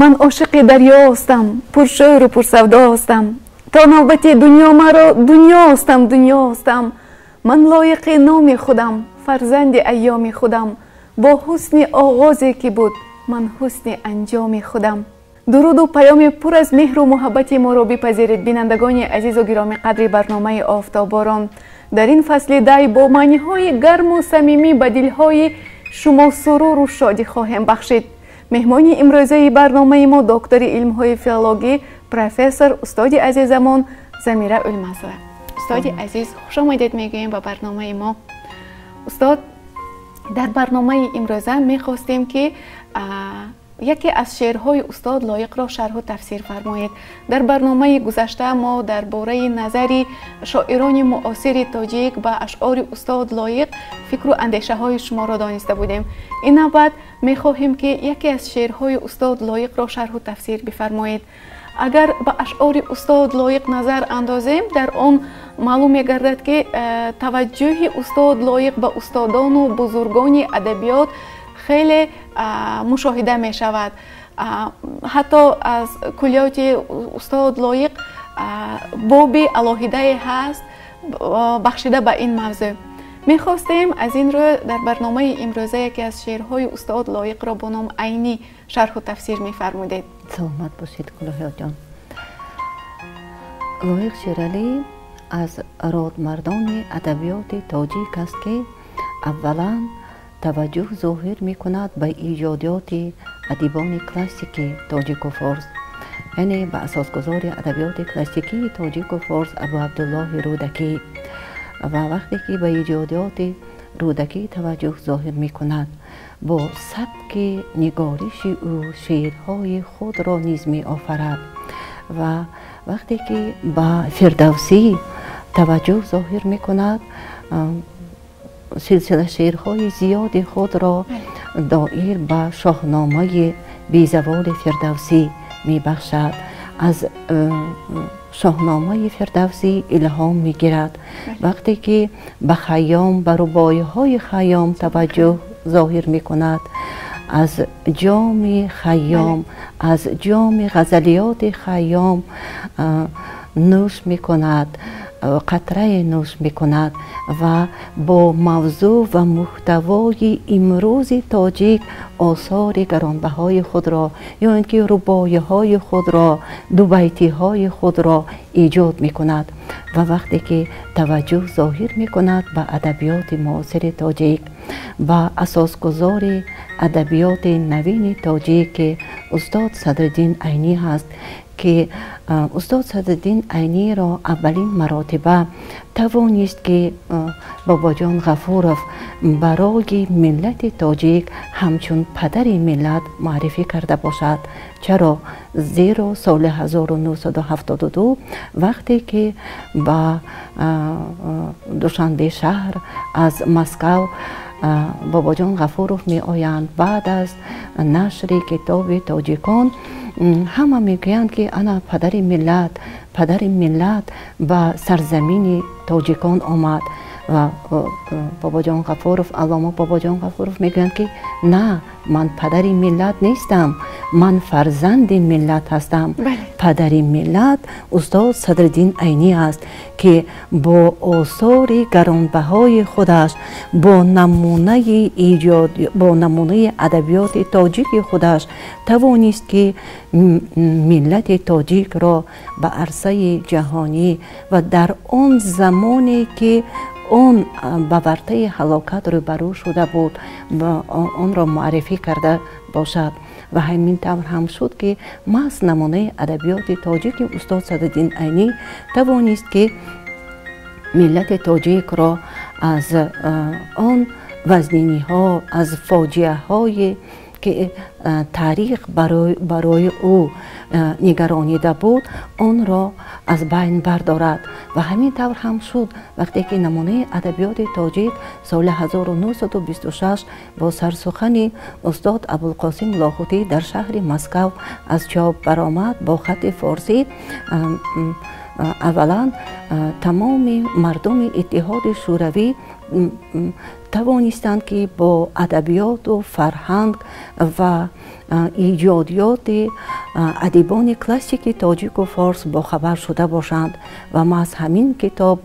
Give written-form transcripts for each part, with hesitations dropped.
من عاشق دریاستم، پر شور و پر سوداستم. تا نوبت دنیا مرا دنیاستم. من لایق نام خودم، فرزند ایام خودم. با حسن آغازی که بود، من حسن انجام خودم. درود و پیام پر از مهر و محبت ما را بپذیرید بینندگان عزیز و گرامی قدر برنامه آفتاباران. در این فصل دی با معنی‌های گرم و صمیمی به دل‌های شما سرور و شادی خواهم بخشید. مهمان امروزه برنامه ما دکتر علم‌های فیلولوژی پروفسور استاد عزیزمان زمیره المزرع. استاد عزیز خوش آمدید میگوییم به برنامه ما. استاد، در برنامه امروزه میخواستیم که یکی از شعرهای استاد لایق را شرح و تفسیر فرمایید. در برنامه گذشته ما درباره نظر شاعران معاصر تاجیک به اشعار استاد لایق فکر و اندیشه های شما را دانسته بودیم. این نوبت میخواهیم که یکی از شعرهای استاد لایق را شرح و تفسیر بفرمایید. اگر به اشعار استاد لایق نظر اندازیم، در آن معلوم می‌گردد که توجه استاد لایق به استادان و بزرگان ادبیات خیلی مشاهده می شود. حتی از کلیات استاد لایق باب علاهیده هست بخشیده به این موضوع. می خواستیم از این رو در برنامه امروزه یکی از شعرهای استاد لایق را با نام عینی شرح و تفسیر می فرمودید. سلامت باشید کلاهیات جان. لایق شیرالی از ارادمردان ادبیات تاجیک است که اولا توجه ظاهر می کند به ایجادات ادیبان کلاسیک تاجیک و فارس، یعنی به اساسگذار ادبیات کلاسیکی تاجیک و فارس ابو عبدالله رودکی، و وقتی که به ایجادات رودکی توجه ظاهر می کند با سبک نگارش او شعرهای خود را نیز می آفرد، و وقتی که به فردوسی توجه ظاهر می کند سلسله شعرهای زیاد خود را دایر به شاهنامه بیزوال فردوسی می بخشد. از شاهنامه فردوسی الهام می گیرد. وقتی که به خیام، به رباعی‌های خیام توجه ظاهر می کند، از جام خیام، از جام غزلیات خیام نوش می کند، قطره نوش می کند و با موضوع و محتوای امروز تاجیک آثار گرانبهای خود را یا اینکه رباعی های خود را، دو بیتی های خود را ایجاد می کند. و وقتی که توجه ظاهر می کند به ادبیات معاصر تاجیک، و اساسگذار ادبیات نوین تاجیک استاد صدرالدین عینی هست که استاد صدرالدین عینی را اولین مراتبه توانست که بابا جان غفورов برای ملت تاجیک همچون پدر ملت معرفی کرده باشد. چرا؟ زیرا سال 1972 وقتی که به دوشنبه شهر از مسکو بابا جان غفورov می آیند، بعد از نشر کتاب تاجیکان همه میگویند که انا پدر ملت به سرزمین تاجیکان آمد، و بابا جان غفورov، علامه بابا جان غفورov میگویند که نه، من پدر ملت نیستم، من فرزند ملت هستم. پدر ملت استاد صدرالدین عینی است که با آثار گرانبهای خودش، با نمونه ادبیات تاجیک خودش توانست که ملت تاجیک را به عرصه جهانی و در آن زمانی که اون به ورطه هلاکت روبرو شده بود و آن را معرفی کرده باشد. و همین طور هم شد که محض نمونه ادبیات تاجیک استاد صدرالدین عینی توانست که ملت تاجیک را از آن وزنینی ها، از فاجعه های که تاریخ برای او نگرانیده بود، آن را از بین بردارد. و همین طور هم شد وقتی که نمونه ادبیات تاجیک سال 1926 با سرسخن استاد ابوالقاسم لاهوتی در شهر مسکو از چاپ برآمد با خط فارسی، اولا تمام مردم اتحاد شوروی توانستند که با ادبیات و فرهنگ و ایجادیات ادیبان کلاسیک تاجیک و فارس با خبر شده باشند و محض همین کتاب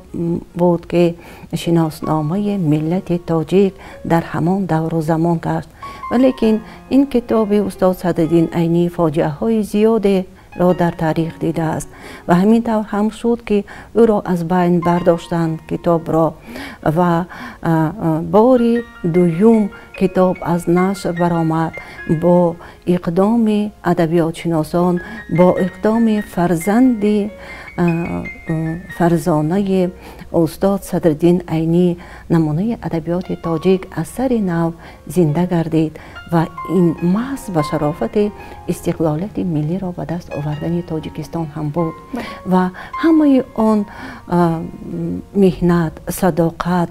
بود که شناسنامه ملت تاجیک در همان دور و زمان گشت. ولیکن این کتاب استاد صدرالدین عینی فاجعه های زیاده را در تاریخ دیده است و همین طور هم شد که او را از بین برداشتند کتاب را و باری دوم کتاب از نشر برآمد با اقدام ادبیات شناسان، با اقدام فرزانه استاد صدرالدین عینی نمونه ادبیات تاجیک از سر نو زنده گردید و این محض و شرافت استقلالت ملی را به دست آوردن تاجیکستان هم بود و همه آن مهنت، صداقت،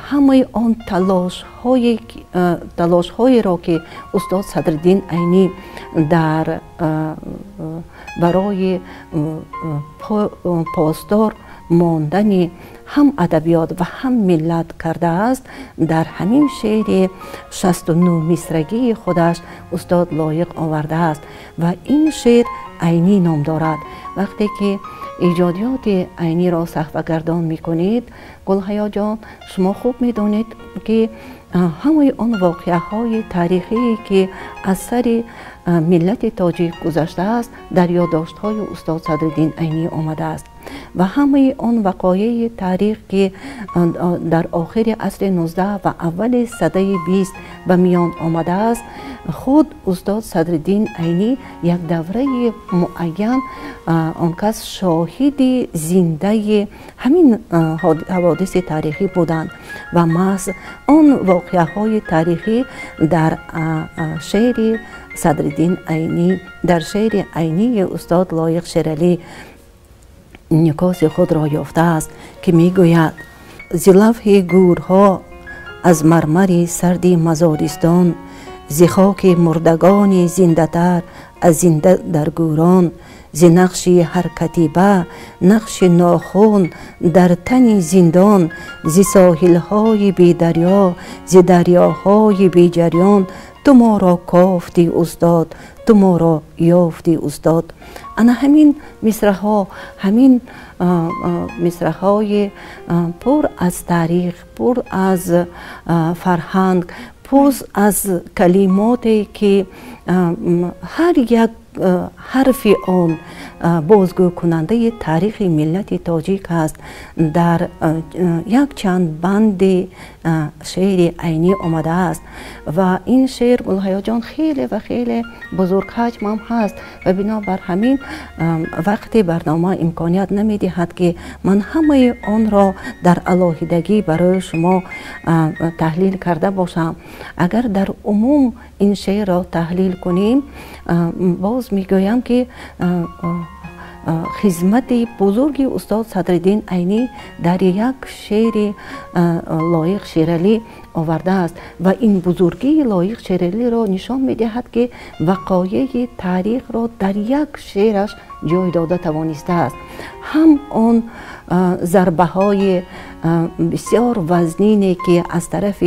همه آن تلاش های را که استاد صدرالدین عینی در برای پاسدار ماندن هم ادبیات و هم ملت کرده است، در همین شعر 69 مصرعی خودش استاد لایق آورده است و این شعر عینی نام دارد. وقتی که ایجادیات عینی را صحبه گردان می کنید گلحیا جان، شما خوب می دانید که همه آن واقعه های تاریخی که از سر ملت تاجیک گذشته است در یادداشت های استاد صدرالدین عینی آمده است و همه آن وقایع تاریخ که در آخر عصر 19 و اول سده 20 به میان آمده است، خود استاد صدرالدین عینی یک دوره معین آن کس شاهد زنده همین حوادث تاریخی بودند و محض آن واقعه های تاریخی در شعر صدرالدین عینی، در شعر عینی استاد لایق شیرعلی انعکاس خود را یافته است که میگوید: ز لوح گورها از مرمر سردی مزارستان، ز خاک مردگان زنده تر از زنده در گوران، ز نقش هر کتیبه نقش ناخون در تن زندان، ز ساحل های بی دریا ز دریاهای بی جریان، تو ما را کافتی استاد، تو ما را یافتی استاد. انا همین مصرع‌ها، همین مصرع‌های پر از تاریخ، پر از فرهنگ، پر از کلماتی که هر یک حرف آن بازگو کننده تاریخ ملت تاجیک است، در یک چند بند شعر عینی آمده است و این شعر گلحیا جان خیلی و خیلی بزرگ حجم هم هست و بنابر همین وقتی برنامه امکانیت نمی دهد که من همه آن را در علاهیدگی برای شما تحلیل کرده باشم. اگر در عموم این شعر را تحلیل کنیم، باز میگویم که خدمت بزرگی استاد صدرالدین عینی در یک شعر لایق شیرعلی آورده است و این بزرگی لایق شیرعلی را نشان میدهد که وقایع تاریخ را در یک شعرش جای داده توانسته است. هم آن ضربه های بسیار وزنینی که از طرف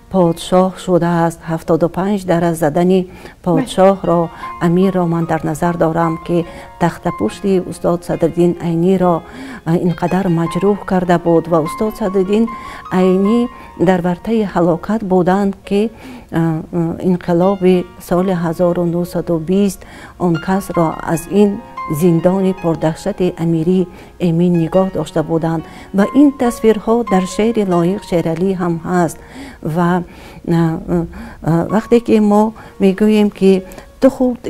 پادشاه شده است، 75 در زدن پادشاه را، امیر را من در نظر دارم که تخت پشت استاد صدرالدین عینی را اینقدر مجروح کرده بود و استاد صدرالدین عینی در ورطه هلاکت بودند که انقلاب سال 1920 آن کس را از این زندان پردهشت امیری امین نگاه داشته بودند و این تصویرها در شعر لایق شیرعلی هم هست و وقتی که ما میگوییم که تو خود،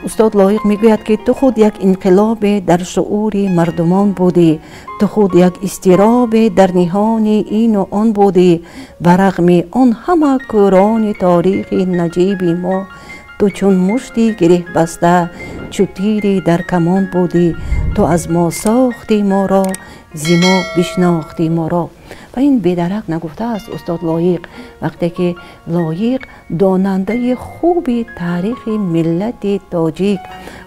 استاد لایق میگوید که تو خود یک انقلاب در شعور مردمان بودی، تو خود یک استراب در نهان این و آن بودی، برغم آن همه کوران تاریخ نجیب ما، تو چون مشتی گره بسته چو تیری در کمان بودی، تو از ما ساختی ما را، ز ما بشناختی ما را. و این بیدرک نگفته است استاد لایق وقتی که لایق داننده خوبی تاریخ ملت تاجیک،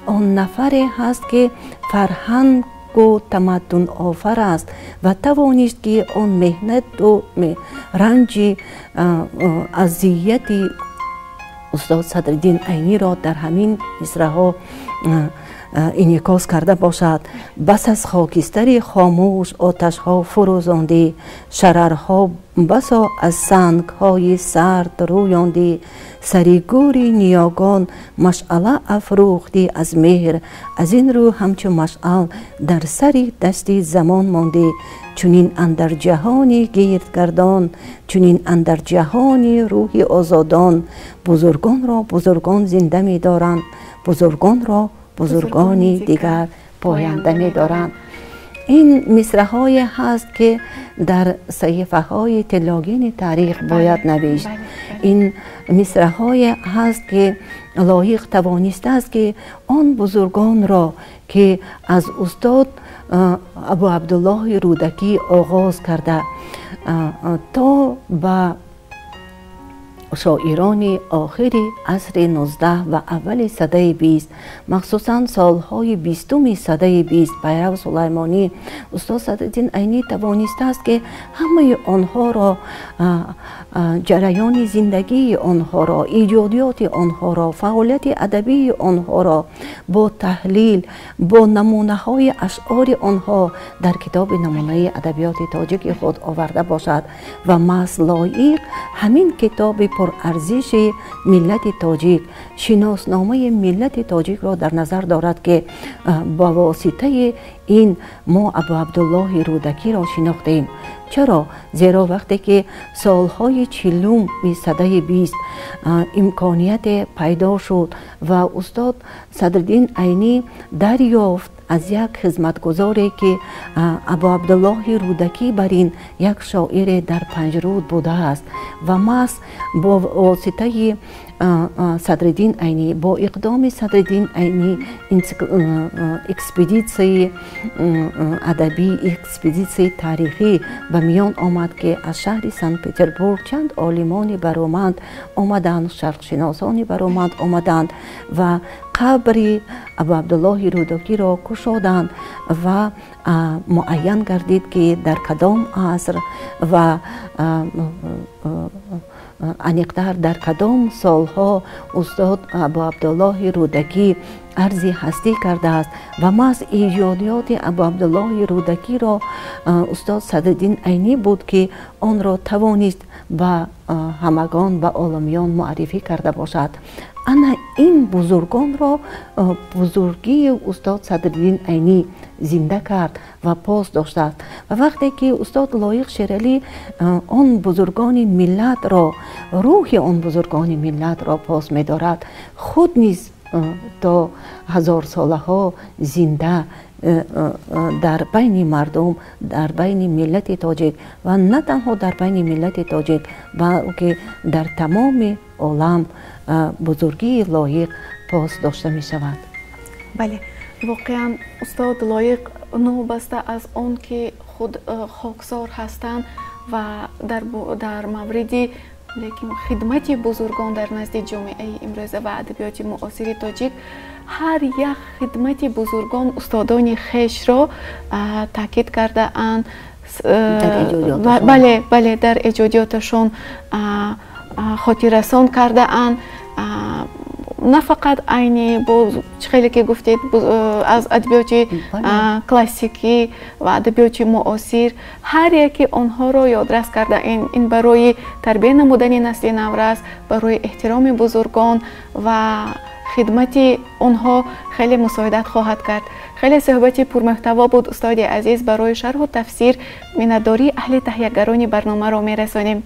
آن نفر هست که فرهنگ و تمدن آفر است و توانست که آن مهنت و رنج اذیت استاد صدرالدین عینی را در همین مصرع‌ها انعکاس کرده باشد. بس از خاکستر خاموش آتش‌ها فروزانده، شررها بسا از سنگ‌های سرد رویانده، سریگوری نیاگان مشعله افروختی از مهر، از این رو همچو مشعل در سری دستی زمان مانده. چونین اندر جهانی گردگردان، چونین اندر جهانی روح آزادان، بزرگان را بزرگان زنده می دارند، بزرگان را بزرگانی دیگر پاینده می دارند. این مصرع‌های هست که در صحیفه های طلاگین تاریخ باید نوشت. این مصرع‌های هست که لایق توانسته است که آن بزرگان را که از استاد ابو عبدالله رودکی آغاز کرده تا به شاعران آخر عصر 19 و اول سده 20 مخصوصا سالهای 20 سده 20 پیرو سلیمانی استاد صدرالدین عینی توانسته است که همه آنها را جریان زندگی آنها را، ایجادیات آنها را، فعالیت ادبی آنها را با تحلیل، با نمونه های اشعار آنها در کتاب نمونه ادبیات تاجیک خود آورده باشد و لایق همین کتاب پر ارزش ملت تاجیک، شناسنامه ملت تاجیک را در نظر دارد که با واسطه این ما ابو عبدالله رودکی را شناختیم. چرا؟ زیرا وقتی که سالهای 40 سده 20 امکانیت پیدا شد و استاد صدرالدین عینی دریافت از یک خدمتگزاری که ابو عبدالله رودکی بر این یک شاعر در پنجرود بوده است و ماس با واسطه صدرالدین عینی، با اقدام صدرالدین عینی اکسپدیسی ادبی، اکسپدیسی تاریخی به میان آمد که از شهر سن پترزبورگ چند عالمانی برآمد آمدند، شرق شناسانی برآمد آمدند و قبر ابو عبدالله رودکی را کشادند و معین گردید که در کدام عصر و انیقتر در کدام سالها استاد ابو عبدالله رودکی عرض هستی کرده است و ما از ایجادیات ابو عبدالله رودکی را استاد صدرالدین عینی بود که آن را توانست به همگان و عالمیان معرفی کرده باشد. انا این بزرگان را بزرگی استاد صدرالدین عینی زنده کرد و پاس داشته است و وقتی که استاد لایق شیرعلی آن بزرگان ملت را، روح آن بزرگان ملت را پاس می دارد، خود نیز تا 1000 ساله ها زنده در بین مردم، در بین ملت تاجیک و نه تنها در بین ملت تاجیک بلکه در تمام عالم بزرگی لایق پاس داشته می شود. بله، واقعا استاد لایق نوبسته از آن که خود خاکسار هستند و در موردی لیکن خدمت بزرگان در نزد جامعه امروزه و ادبیات معاصر تاجیک، هر یک خدمت بزرگان استادان خویش را تاکید کرده اند. بله در ایجادیاتشون خاطررسان کرده اند. نه فقط عینی خیلی که گفتید از ادبیات کلاسیکی و ادبیات معاصر، هر یکی آنها را یادرس کرده. این برای تربیت نمودن نسل نو است، برای احترام بزرگان و خدمت آنها خیلی مساعدت خواهد کرد. خیلی صحبت پرمحتوا بود استاد عزیز. برای شرح و تفسیر مینتداری اهل تهیه‌گران برنامه را میرسانیم.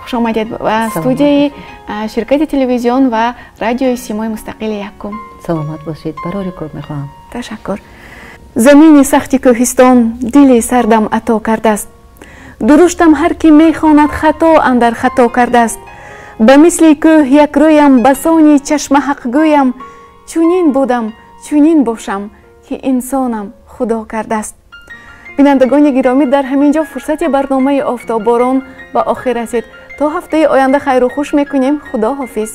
خوش آمدید به استودیوی شرکت تلویزیون و رادیوی سیمای مستقل یکم. سلامت باشید. برای رکورد میخواهم. تشکر. زمین سختی کوهستان دل سردم عطا کرده است. درشتم هر کی میخواند خطا اندر خطا کرده است. به مثل کوه یک رویم بسانی چشم حق گویم، چونین بودم چونین باشم که انسانم خدا کرده است. بینندگان گرامی، در همینجا فرصت برنامه آفتاب باران به آخر رسید. تا هفته آینده خیر و خوش میکنیم. خدا حافظ.